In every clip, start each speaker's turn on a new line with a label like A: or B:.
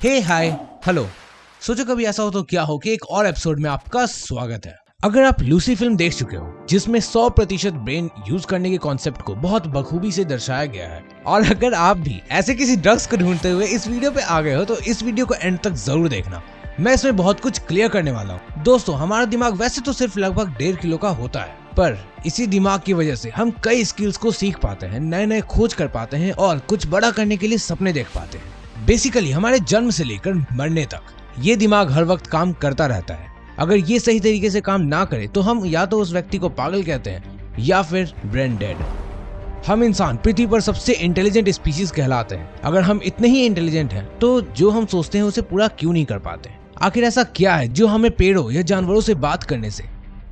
A: हे hi hello. सोचो कभी ऐसा हो तो क्या हो कि एक और एपिसोड में आपका स्वागत है। अगर आप लूसी फिल्म देख चुके हो जिसमें 100% ब्रेन यूज करने के कॉन्सेप्ट को बहुत बखूबी से दर्शाया गया है, और अगर आप भी ऐसे किसी ड्रग्स को ढूंढते हुए इस वीडियो पे आ गए हो तो इस वीडियो को एंड तक जरूर देखना। मैं इसमें बहुत कुछ क्लियर करने वाला हूँ। दोस्तों, हमारा दिमाग वैसे तो सिर्फ लगभग 1.5 किलो का होता है, पर इसी दिमाग की वजह से हम कई स्किल्स को सीख पाते हैं, नए नए खोज कर पाते हैं और कुछ बड़ा करने के लिए सपने देख पाते हैं। बेसिकली हमारे जन्म से लेकर मरने तक ये दिमाग हर वक्त काम करता रहता है। अगर ये सही तरीके से काम ना करे तो हम या तो उस व्यक्ति को पागल कहते हैं या फिर ब्रेन डेड। हम इंसान पृथ्वी पर सबसे इंटेलिजेंट स्पीशीज कहलाते हैं। अगर हम इतने ही इंटेलिजेंट हैं तो जो हम सोचते हैं उसे पूरा क्यों नहीं कर पाते? आखिर ऐसा क्या है जो हमें पेड़ों या जानवरों से बात करने से,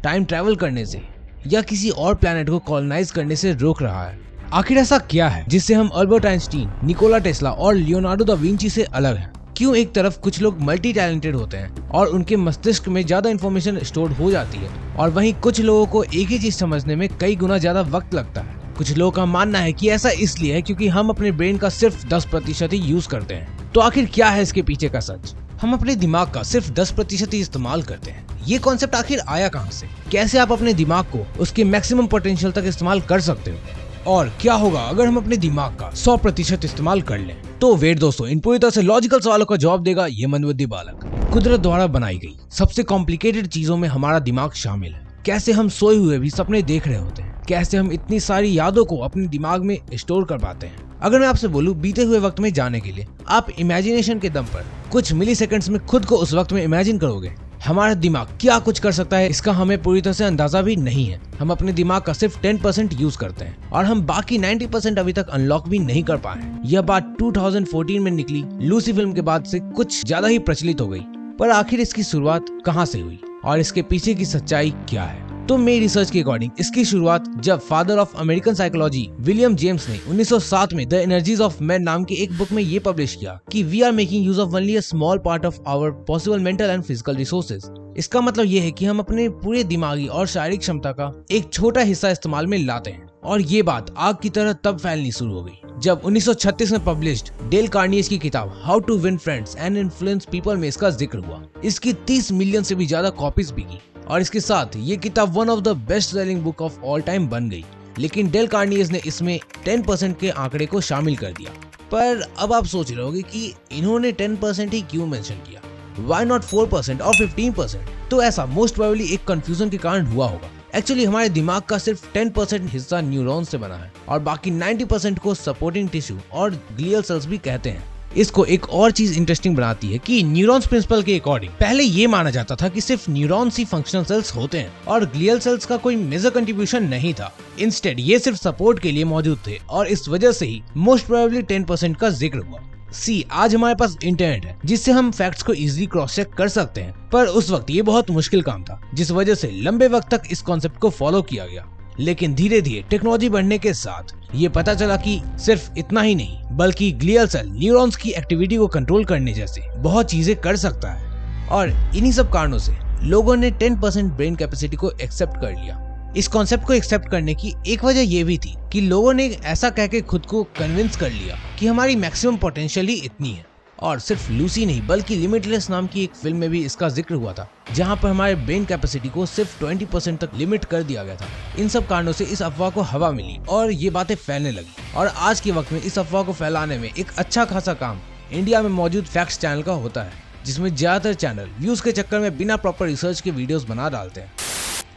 A: टाइम ट्रेवल करने से या किसी और प्लेनेट को कॉलोनाइज करने से रोक रहा है? आखिर ऐसा क्या है जिससे हम अल्बर्ट आइंस्टीन, निकोला टेस्ला और लियोनार्डो दा विंची से अलग हैं? क्यों एक तरफ कुछ लोग मल्टी टैलेंटेड होते हैं और उनके मस्तिष्क में ज्यादा इंफॉर्मेशन स्टोर हो जाती है, और वहीं कुछ लोगों को एक ही चीज समझने में कई गुना ज्यादा वक्त लगता है? कुछ लोगों का मानना है कि ऐसा इसलिए है क्योंकि हम अपने ब्रेन का सिर्फ 10% ही यूज करते हैं। तो आखिर क्या है इसके पीछे का सच? हम अपने दिमाग का सिर्फ 10% ही इस्तेमाल करते हैं। ये कॉन्सेप्ट आखिर आया कहाँ से? कैसे आप अपने दिमाग को उसके मैक्सिमम पोटेंशियल तक इस्तेमाल कर सकते हो? और क्या होगा अगर हम अपने दिमाग का 100% इस्तेमाल कर लें? तो वेट दोस्तों, इन पूरी तरह से लॉजिकल सवालों का जवाब देगा ये मंदबुद्धि बालक। कुदरत द्वारा बनाई गई सबसे कॉम्प्लिकेटेड चीजों में हमारा दिमाग शामिल है। कैसे हम सोए हुए भी सपने देख रहे होते हैं, कैसे हम इतनी सारी यादों को अपने दिमाग में स्टोर कर पाते हैं। अगर मैं आपसे बोलूं बीते हुए वक्त में जाने के लिए, आप इमेजिनेशन के दम पर कुछ मिली सेकेंड्स में खुद को उस वक्त में इमेजिन करोगे। हमारा दिमाग क्या कुछ कर सकता है इसका हमें पूरी तरह से अंदाजा भी नहीं है। हम अपने दिमाग का सिर्फ 10% यूज करते हैं और हम बाकी 90% अभी तक अनलॉक भी नहीं कर पाए। यह बात 2014 में निकली लूसी फिल्म के बाद से कुछ ज्यादा ही प्रचलित हो गई। पर आखिर इसकी शुरुआत कहाँ से हुई और इसके पीछे की सच्चाई क्या है? तो मेरी रिसर्च के अकॉर्डिंग इसकी शुरुआत जब father of American psychology William James ने 1907 में द एनर्जीज ऑफ मैन नाम की एक बुक में ये पब्लिश किया कि we are making use of only a small part of our possible mental and physical resources. इसका मतलब ये है कि हम अपने पूरे दिमागी और शारीरिक क्षमता का एक छोटा हिस्सा इस्तेमाल में लाते हैं। और ये बात आग की तरह तब फैलनी शुरू हो गई जब 1936 में पब्लिश्ड डेल कार्नियज की किताब how to win friends and influence people में इसका जिक्र हुआ। इसकी 30 मिलियन से भी ज्यादा कॉपीज बिकी और इसके साथ ये किताब one of the best selling book of all time बन गई। लेकिन डेल कार्नियज ने इसमें 10% के आंकड़े को शामिल कर दिया। पर अब आप सोच रहे होंगे कि इन्होंने 10% ही क्यों मेंशन किया? Why not 4% और 15%? तो ऐसा मोस्ट प्रोबेबली एक कंफ्यूजन के कारण हुआ होगा। एक्चुअली हमारे दिमाग का सिर्फ 10% हिस्सा न्यूरॉन से बना है और बाकी 90% को सपोर्टिंग टिश्यू और ग्लियल सेल्स भी कहते हैं। इसको एक और चीज इंटरेस्टिंग बनाती है कि न्यूरॉन्स प्रिंसिपल के अकॉर्डिंग पहले ये माना जाता था कि सिर्फ न्यूरॉन्स ही फंक्शनल सेल्स होते हैं और ग्लियल सेल्स का कोई मेजर कंट्रीब्यूशन नहीं था। इंस्टेड ये सिर्फ सपोर्ट के लिए मौजूद थे और इस वजह से ही मोस्ट प्रोबेबली 10% का जिक्र हुआ। आज हमारे पास इंटरनेट है जिससे हम फैक्ट्स को इजीली क्रॉस चेक कर सकते हैं, पर उस वक्त ये बहुत मुश्किल काम था जिस वजह से लंबे वक्त तक इस कॉन्सेप्ट को फॉलो किया गया। लेकिन धीरे धीरे टेक्नोलॉजी बढ़ने के साथ ये पता चला कि सिर्फ इतना ही नहीं बल्कि ग्लियल सेल न्यूरॉन्स की एक्टिविटी को कंट्रोल करने जैसे बहुत चीजें कर सकता है। और इन्हीं सब कारणों से लोगों ने 10% ब्रेन कैपेसिटी को एक्सेप्ट कर लिया। इस कॉन्सेप्ट को एक्सेप्ट करने की एक वजह ये भी थी कि लोगों ने ऐसा कह के खुद को कन्विंस कर लिया कि हमारी मैक्सिमम पोटेंशियल ही इतनी है। और सिर्फ लूसी नहीं बल्कि लिमिटलेस नाम की एक फिल्म में भी इसका जिक्र हुआ था जहां पर हमारे ब्रेन कैपेसिटी को सिर्फ 20% तक लिमिट कर दिया गया था। इन सब कारणों से इस अफवाह को हवा मिली और ये बातें फैलने लगी। और आज के वक्त में इस अफवाह को फैलाने में एक अच्छा खासा काम इंडिया में मौजूद फैक्ट्स चैनल का होता है, जिसमें ज्यादातर चैनल व्यूज के चक्कर में बिना प्रॉपर रिसर्च के वीडियोस बना डालते हैं।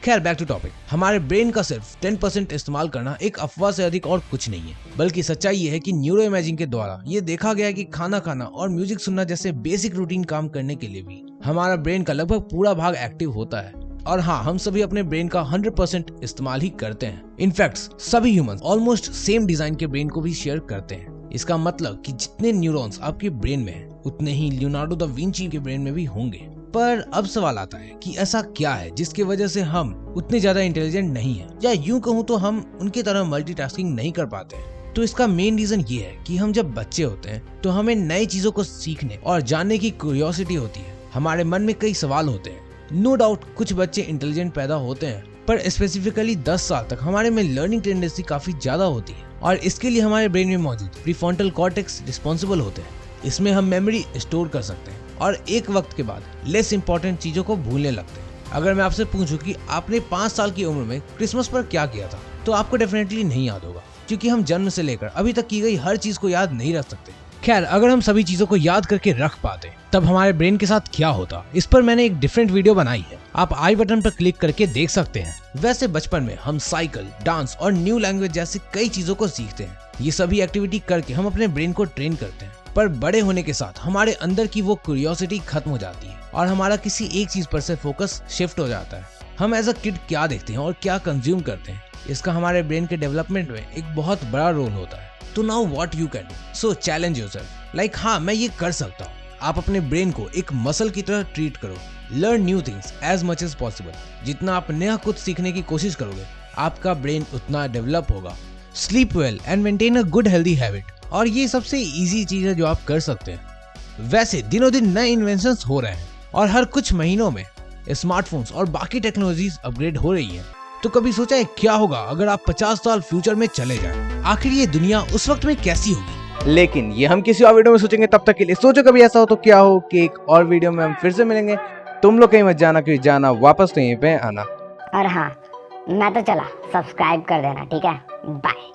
A: खैर, बैक टू टॉपिक। हमारे ब्रेन का सिर्फ 10% इस्तेमाल करना एक अफवाह से अधिक और कुछ नहीं है, बल्कि सच्चाई ये है कि न्यूरो इमेजिंग के द्वारा ये देखा गया है कि खाना खाना और म्यूजिक सुनना जैसे बेसिक रूटीन काम करने के लिए भी हमारा ब्रेन का लगभग पूरा भाग एक्टिव होता है। और हाँ, हम सभी अपने ब्रेन का 100% इस्तेमाल ही करते हैं। इनफैक्ट सभी ह्यूमंस ऑलमोस्ट सेम डिजाइन के ब्रेन को भी शेयर करते हैं। इसका मतलब कि जितने न्यूरॉन्स आपके ब्रेन में हैं, उतने ही लियोनार्डो दा विंची के ब्रेन में भी होंगे। पर अब सवाल आता है कि ऐसा क्या है जिसकी वजह से हम उतने ज्यादा इंटेलिजेंट नहीं हैं, या यूं कहूं तो हम उनकी तरह मल्टीटास्किंग नहीं कर पाते हैं। तो इसका मेन रीजन ये है कि हम जब बच्चे होते हैं तो हमें नई चीजों को सीखने और जानने की क्यूरियोसिटी होती है। हमारे मन में कई सवाल होते हैं। नो डाउट कुछ बच्चे इंटेलिजेंट पैदा होते हैं, पर स्पेसिफिकली 10 साल तक हमारे में लर्निंग टेंडेंसी काफी ज्यादा होती है और इसके लिए हमारे ब्रेन में मौजूद प्रीफ्रंटल कॉर्टेक्स रिस्पॉन्सिबल होते हैं। इसमें हम मेमोरी स्टोर कर सकते हैं और एक वक्त के बाद लेस इंपॉर्टेंट चीजों को भूलने लगते हैं। अगर मैं आपसे पूछूं कि आपने 5 साल की उम्र में क्रिसमस पर क्या किया था, तो आपको डेफिनेटली नहीं याद होगा, क्योंकि हम जन्म से लेकर अभी तक की गई हर चीज को याद नहीं रख सकते। खैर, अगर हम सभी चीजों को याद करके रख पाते तब हमारे ब्रेन के साथ क्या होता, इस पर मैंने एक डिफरेंट वीडियो बनाई है, आप आई बटन पर क्लिक करके देख सकते हैं। वैसे बचपन में हम साइकिल, डांस और न्यू लैंग्वेज जैसी कई चीजों को सीखते हैं। ये सभी एक्टिविटी करके हम अपने ब्रेन को ट्रेन करते हैं, पर बड़े होने के साथ हमारे अंदर की वो क्यूरियोसिटी खत्म हो जाती है और हमारा किसी एक चीज पर से फोकस शिफ्ट हो जाता है। हम एज अ किड क्या देखते हैं और क्या कंज्यूम करते हैं, इसका हमारे ब्रेन के डेवलपमेंट में एक बहुत बड़ा रोल होता है। तो now what you can do, so challenge yourself, like हाँ मैं ये कर सकता हूँ। आप अपने ब्रेन को एक मसल की तरह ट्रीट करो। Learn new things as much as possible. जितना आप नया कुछ सीखने की कोशिश करोगे, आपका ब्रेन उतना डेवलप होगा। Sleep well and maintain a good healthy habit, और ये सबसे इजी चीज है जो आप कर सकते हैं। वैसे दिनों दिन नए इन्वेंशंस हो रहे हैं और हर कुछ महीनों में स्मार्टफोन्स और बाकी टेक्नोलॉजीज अपग्रेड हो रही हैं। तो कभी सोचा है क्या होगा अगर आप 50 साल फ्यूचर में चले जाएं? आखिर ये दुनिया उस वक्त में कैसी होगी?
B: लेकिन ये हम किसी और वीडियो में सोचेंगे। तब तक के लिए सोचो कभी ऐसा हो तो क्या हो कि एक और वीडियो में हम फिर से मिलेंगे। तुम लोग कहीं मत जाना, क्योंकि जाना वापस तो यहीं पे आना।
C: और हाँ, मैं तो चला, सब्सक्राइब कर देना, ठीक है? बाय।